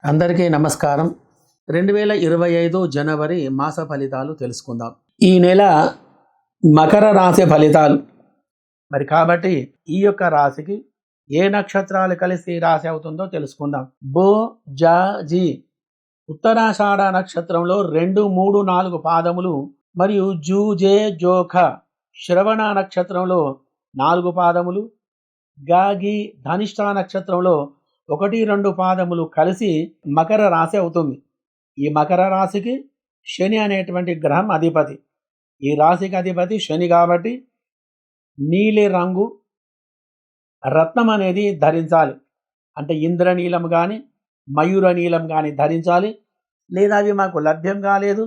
అందరికీ నమస్కారం. 2025 జనవరి మాస ఫలితాలు తెలుసుకుందాం. ఈ నెల మకర రాశి ఫలితాలు. మరి కాబట్టి ఈ యొక్క రాశికి ఏ నక్షత్రాలు కలిసి రాశి అవుతుందో తెలుసుకుందాం. బో జా జీ ఉత్తరాషాఢ నక్షత్రంలో 2, 3, 4 పాదములు మరియు జూ జే జోఖ శ్రవణ నక్షత్రంలో 4 పాదములు, గాగి ధనిష్ఠ నక్షత్రంలో 1, 2 పాదములు కలిసి మకర రాశి అవుతుంది. ఈ మకర రాశికి శని అనేటువంటి గ్రహం అధిపతి. ఈ రాశికి అధిపతి శని కాబట్టి నీలి రంగు రత్నం అనేది ధరించాలి. అంటే ఇంద్రనీలం కానీ మయూర నీలం కానీ ధరించాలి. లేదా అవి మాకు లభ్యం కాలేదు,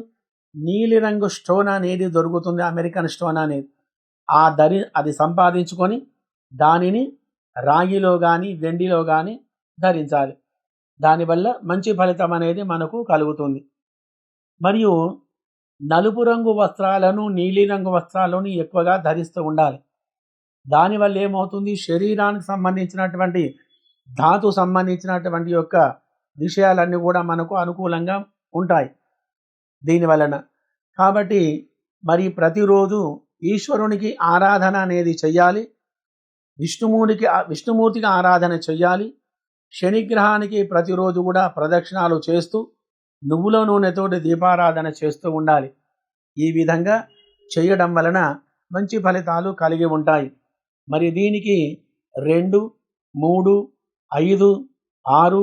నీలిరంగు స్టోన్ అనేది దొరుకుతుంది, అమెరికన్ స్టోన్ అనేది. అది సంపాదించుకొని దానిని రాగిలో కానీ వెండిలో కానీ ధరించాలి. దానివల్ల మంచి ఫలితం అనేది మనకు కలుగుతుంది. మరియు నలుపు రంగు వస్త్రాలను నీలిరంగు వస్త్రాలను ఎక్కువగా ధరిస్తూ ఉండాలి. దానివల్ల ఏమవుతుంది, శరీరానికి సంబంధించినటువంటి ధాతు సంబంధించినటువంటి యొక్క విషయాలన్నీ కూడా మనకు అనుకూలంగా ఉంటాయి దీనివలన. కాబట్టి ప్రతిరోజు ఈశ్వరునికి ఆరాధన అనేది చెయ్యాలి. విష్ణుమూర్తికి ఆరాధన చెయ్యాలి. శనిగ్రహానికి ప్రతిరోజు కూడా ప్రదక్షిణాలు చేస్తూ నువ్వుల నూనెతోటి దీపారాధన చేస్తూ ఉండాలి. ఈ విధంగా చేయడం వలన మంచి ఫలితాలు కలిగి ఉంటాయి. దీనికి 2, 3, 5, 6,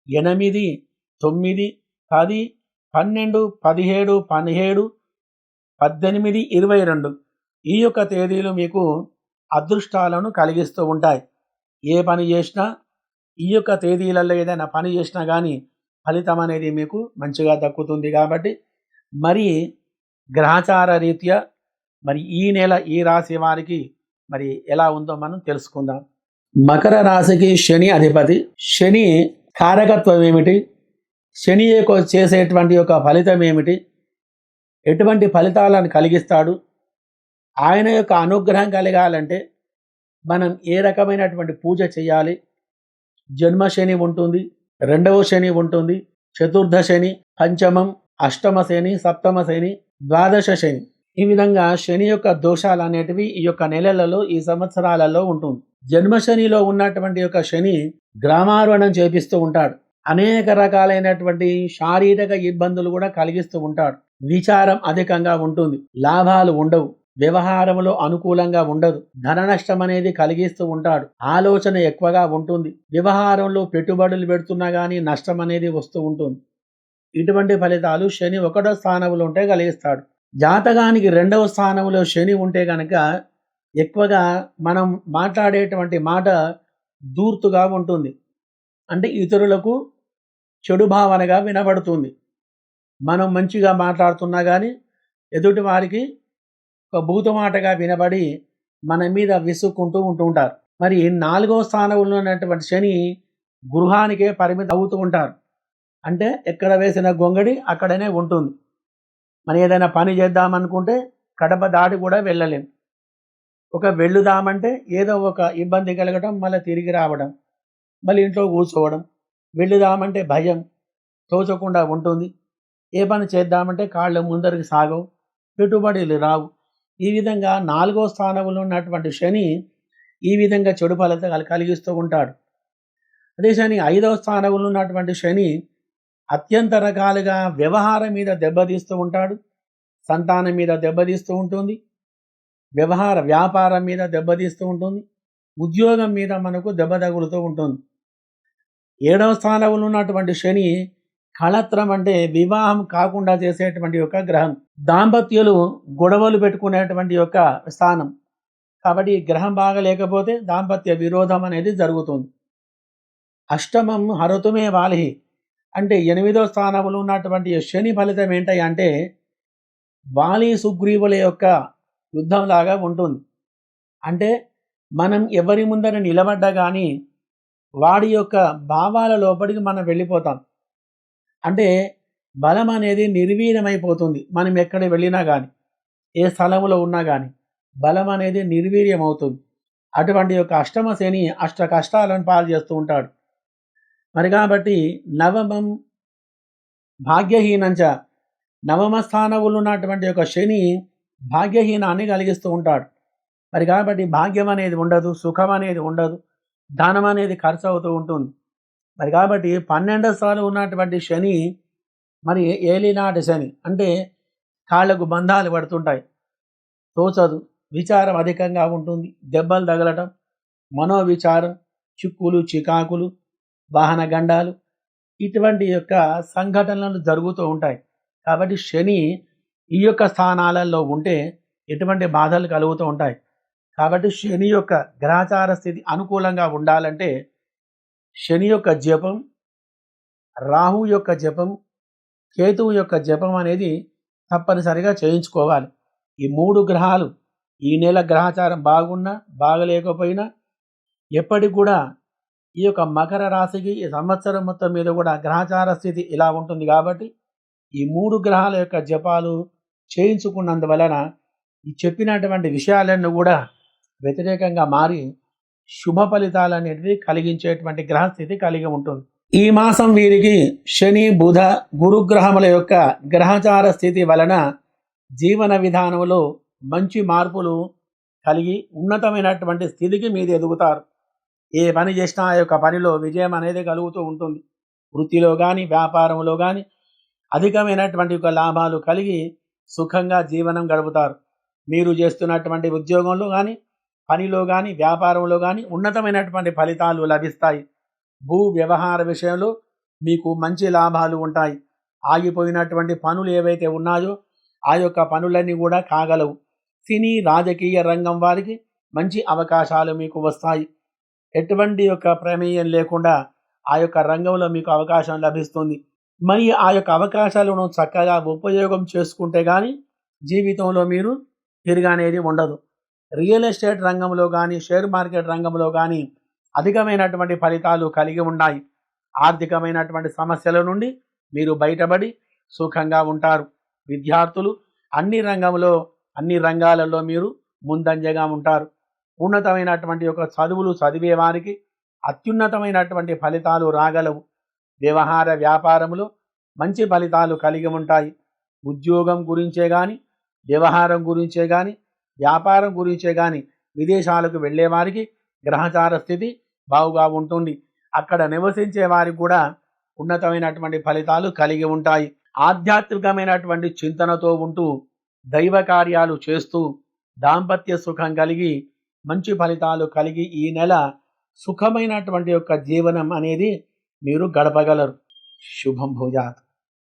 8, 9, 10, 12, 17, 17, 18, 22 ఈ యొక్క తేదీలు మీకు అదృష్టాలను కలిగిస్తూ ఉంటాయి. ఏ పని చేసినా ఈ యొక్క తేదీలలో ఏదైనా పని చేసినా కానీ ఫలితం అనేది మీకు మంచిగా దక్కుతుంది. కాబట్టి గ్రహచార రీత్యా ఈ నెల ఈ రాశి వారికి ఎలా ఉందో మనం తెలుసుకుందాం. మకర రాశికి శని అధిపతి. శని కారకత్వం ఏమిటి, శని చేసేటువంటి యొక్క ఫలితం ఏమిటి, ఎటువంటి ఫలితాలను కలిగిస్తాడు, ఆయన యొక్క అనుగ్రహం కలగాలంటే మనం ఏ రకమైనటువంటి పూజ చేయాలి. జన్మ శని ఉంటుంది, 2వ శని ఉంటుంది, చతుర్థ శని, పంచమం, అష్టమ శని, సప్తమ శని, ద్వాదశ శని. ఈ విధంగా శని యొక్క దోషాలు అనేటివి ఈ యొక్క నెలలలో ఈ సంవత్సరాలలో ఉంటుంది. జన్మశనిలో ఉన్నటువంటి యొక్క శని గ్రామారోహణం చేపిస్తూ ఉంటాడు. అనేక రకాలైనటువంటి శారీరక ఇబ్బందులు కూడా కలిగిస్తూ ఉంటాడు. విచారం అధికంగా ఉంటుంది, లాభాలు ఉండవు, వ్యవహారంలో అనుకూలంగా ఉండదు, ధన నష్టం అనేది కలిగిస్తూ ఉంటాడు, ఆలోచన ఎక్కువగా ఉంటుంది, వ్యవహారంలో పెట్టుబడులు పెడుతున్నా కానీ నష్టం అనేది వస్తూ ఉంటుంది. ఇటువంటి ఫలితాలు శని 1వ స్థానంలో ఉంటే కలిగిస్తాడు. జాతకానికి 2వ స్థానంలో శని ఉంటే కనుక ఎక్కువగా మనం మాట్లాడేటువంటి మాట దూర్తుగా ఉంటుంది. అంటే ఇతరులకు చెడు భావనగా వినబడుతుంది. మనం మంచిగా మాట్లాడుతున్నా కానీ ఎదుటి వారికి ఒక భూతమాటగా వినబడి మన మీద విసుక్కుంటూ ఉంటారు. 4వ స్థానంలో ఉన్నటువంటి శని గృహానికే పరిమితం అవుతూ ఉంటారు. అంటే ఎక్కడ వేసిన గొంగడి అక్కడనే ఉంటుంది. ఏదైనా పని చేద్దామనుకుంటే కడప దాటి కూడా వెళ్ళలేం. వెళ్ళుదామంటే ఏదో ఒక ఇబ్బంది కలగడం, మళ్ళీ తిరిగి రావడం, మళ్ళీ ఇంట్లో కూర్చోవడం. వెళ్ళుదామంటే భయం, తోచకుండా ఉంటుంది. ఏ పని చేద్దామంటే కాళ్ళు ముందరికి సాగవు, పెట్టుబడులు రావు. ఈ విధంగా 4వ స్థానంలో ఉన్నటువంటి శని ఈ విధంగా చెడు ఫలితాలు కలిగిస్తూ ఉంటాడు. అదే శని 5వ స్థానంలో ఉన్నటువంటి శని అత్యంత రకాలుగా వ్యవహారం మీద దెబ్బతీస్తూ ఉంటాడు, సంతానం మీద దెబ్బతీస్తూ ఉంటుంది, వ్యాపారం మీద దెబ్బతీస్తూ ఉంటుంది, ఉద్యోగం మీద మనకు దెబ్బ తగులుతూ ఉంటుంది. 7వ స్థానంలో ఉన్నటువంటి శని కళత్రం అంటే వివాహం కాకుండా చేసేటువంటి యొక్క గ్రహం, దాంపత్యులు గొడవలు పెట్టుకునేటువంటి యొక్క స్థానం. కాబట్టి ఈ గ్రహం బాగా లేకపోతే దాంపత్య విరోధం అనేది జరుగుతుంది. అష్టమం హరతుమే వాలిహి అంటే 8వ స్థానంలో ఉన్నటువంటి శని ఫలితం ఏంటి అంటే వాలి సుగ్రీవుల యొక్క యుద్ధం లాగా ఉంటుంది. అంటే మనం ఎవరి ముందర నిలబడ్డా కానీ వాడి యొక్క భావాల లోపలికి మనం వెళ్ళిపోతాం. అంటే బలం అనేది నిర్వీర్యమైపోతుంది. మనం ఎక్కడ వెళ్ళినా కానీ, ఏ స్థలంలో ఉన్నా కానీ బలం అనేది నిర్వీర్యం అవుతుంది. అటువంటి యొక్క అష్టమ శని అష్ట కష్టాలను పాలు చేస్తూ ఉంటాడు. మరి కాబట్టి నవమం భాగ్యహీనంచ, నవమ స్థానములు ఉన్నటువంటి యొక్క శని భాగ్యహీనాన్ని కలిగిస్తూ ఉంటాడు. మరి కాబట్టి భాగ్యం అనేది ఉండదు, సుఖం అనేది ఉండదు, ధనం అనేది ఖర్చు అవుతూ ఉంటుంది. మరి కాబట్టి 12 స్థానం ఉన్నటువంటి శని మరి ఏలినాటి శని అంటే కాళ్ళకు బంధాలు పడుతుంటాయి, తోచదు, విచారం అధికంగా ఉంటుంది, దెబ్బలు తగలటం, మనోవిచారం, చిక్కులు చికాకులు, వాహన గండాలు, ఇటువంటి యొక్క సంఘటనలు జరుగుతూ ఉంటాయి. కాబట్టి శని ఈ యొక్క స్థానాలలో ఉంటే ఎటువంటి బాధలు కలుగుతూ ఉంటాయి. కాబట్టి శని యొక్క గ్రహచార స్థితి అనుకూలంగా ఉండాలంటే శని యొక్క జపం, రాహు యొక్క జపం, కేతువు యొక్క జపం అనేది తప్పనిసరిగా చేయించుకోవాలి. ఈ 3 గ్రహాలు ఈ నెల గ్రహచారం బాగున్నా బాగలేకపోయినా ఎప్పటికి కూడా ఈ యొక్క మకర రాశికి ఈ సంవత్సరం మొత్తం మీద కూడా గ్రహచార స్థితి ఇలా ఉంటుంది. కాబట్టి ఈ 3 గ్రహాల యొక్క జపాలు చేయించుకున్నందువలన ఈ చెప్పినటువంటి విషయాలన్నీ కూడా వ్యతిరేకంగా మారి శుభ ఫలితాలు అనేటివి కలిగించేటువంటి గ్రహస్థితి కలిగి ఉంటుంది. ఈ మాసం వీరికి శని బుధ గురుగ్రహముల యొక్క గ్రహచార స్థితి వలన జీవన విధానంలో మంచి మార్పులు కలిగి ఉన్నతమైనటువంటి స్థితికి మీరు ఎదుగుతారు. ఏ పని చేసినా ఆ యొక్క పనిలో విజయం అనేది కలుగుతూ ఉంటుంది. వృత్తిలో కానీ వ్యాపారంలో కానీ అధికమైనటువంటి యొక్క లాభాలు కలిగి సుఖంగా జీవనం గడుపుతారు. మీరు చేస్తున్నటువంటి ఉద్యోగంలో కానీ పనిలో కానీ వ్యాపారంలో కానీ ఉన్నతమైనటువంటి ఫలితాలు లభిస్తాయి. భూ వ్యవహార విషయంలో మీకు మంచి లాభాలు ఉంటాయి. ఆగిపోయినటువంటి పనులు ఏవైతే ఉన్నాయో ఆ యొక్క పనులన్నీ కూడా కాగలవు. సినీ రాజకీయ రంగం వారికి మంచి అవకాశాలు మీకు వస్తాయి. ఎటువంటి యొక్క ప్రమేయం లేకుండా ఆ యొక్క రంగంలో మీకు అవకాశం లభిస్తుంది. మరి ఆ యొక్క అవకాశాలను చక్కగా ఉపయోగం చేసుకుంటే కానీ జీవితంలో మీరు తిరగనేది ఉండదు. రియల్ ఎస్టేట్ రంగంలో కానీ షేర్ మార్కెట్ రంగంలో కానీ అధికమైనటువంటి ఫలితాలు కలిగి ఉన్నాయి. ఆర్థికమైనటువంటి సమస్యల నుండి మీరు బయటపడి సుఖంగా ఉంటారు. విద్యార్థులు అన్ని రంగాలలో మీరు ముందంజగా ఉంటారు. ఉన్నతమైనటువంటి యొక్క చదువులు చదివే వారికి అత్యున్నతమైనటువంటి ఫలితాలు రాగలవు. వ్యవహార వ్యాపారములో మంచి ఫలితాలు కలిగి ఉంటాయి. ఉద్యోగం గురించే కానీ వ్యవహారం గురించే కానీ వ్యాపారం గురించే కానీ విదేశాలకు వెళ్ళే వారికి గ్రహచార స్థితి బాగుగా ఉంటుంది. అక్కడ నివసించే వారికి కూడా ఉన్నతమైనటువంటి ఫలితాలు కలిగి ఉంటాయి. ఆధ్యాత్మికమైనటువంటి చింతనతో ఉంటూ దైవ కార్యాలు చేస్తూ దాంపత్య సుఖం కలిగి మంచి ఫలితాలు కలిగి ఈ నెల సుఖమైనటువంటి యొక్క జీవనం అనేది మీరు గడపగలరు. శుభం భూయాత్.